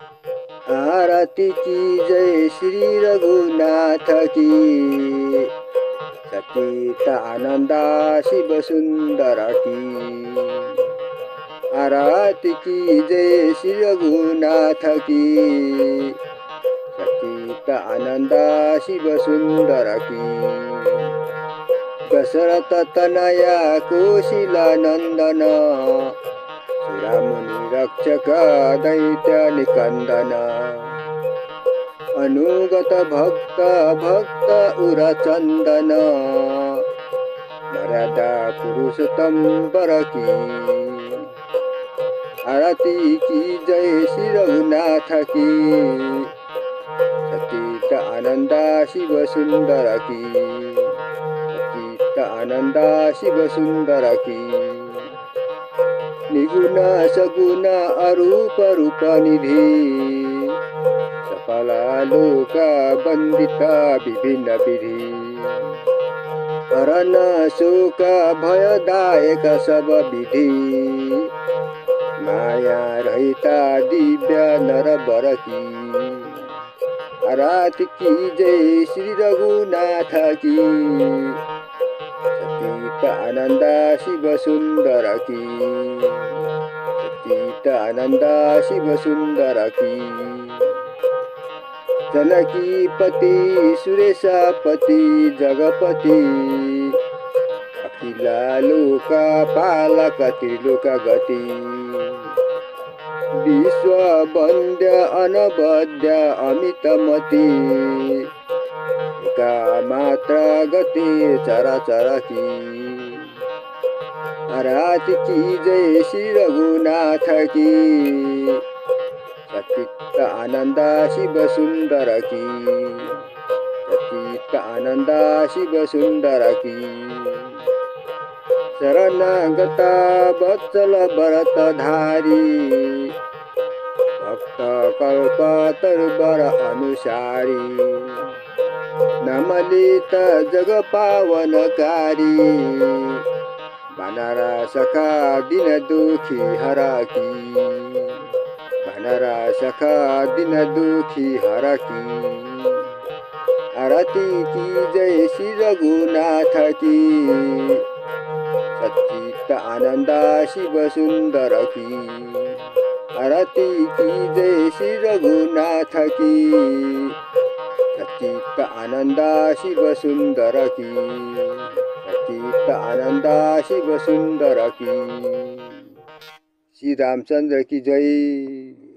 आरती की जय श्री रघुनाथ की, सतीत आनंदा शिव सुंदर की। आरती की जय श्री रघुनाथ की, सतीत आनंदा शिव सुंदर की। दशरथ तनया कौशिला नंदन, सुरमुनि रक्षक दैत्य निकंदन। अनुगत भक्त भक्त उरचंदन, मर्यादा पुरुषोत्तम बर की। आरती की जय श्री रघुनाथ की, सतीत आनंदा शिव सुंदर की। सतीत आनंदा शिव सुंदर की। निगुण सगुण अरूप रूप निधी, सकल लोक वंदिता विभिन्न विधि। हरण शोक भयदायक सब विधि, माया रहिता दिव्य नर बर की। आरती की जय श्री रघुनाथ की, सतीत आनंदा शिव सुंदर की। सतीत आनंदा शिव सुंदर की। जनकीपती सुरेशपती जगपती, अखिला लोक पालक त्रिलोक गती। विश्ववंद्य अनवद्य अमितमती, एका मात्र गती चराचर की। आरती की जय श्री रघुनाथ की, सतीत आनंदा शिव सुंदर की। सतीत आनंदा शिव सुंदर की। शरणागता वत्सल भरत धारी, भक्त कल्प तरुबर अनुसारी। नमलित जग पावनकारी, वानरा सखा दिन दुखी हरा की। वानरा सखा दिन दुखी हरा की। आरती की जय श्री रघुनाथ की, सतीत आनंदा शिव सुंदर की। आरती की जय श्री रघुनाथ की, सतीत आनंदा शिव सुंदर की। सतीत आनंदा शिव सुंदर की। श्री रामचंद्र की जय।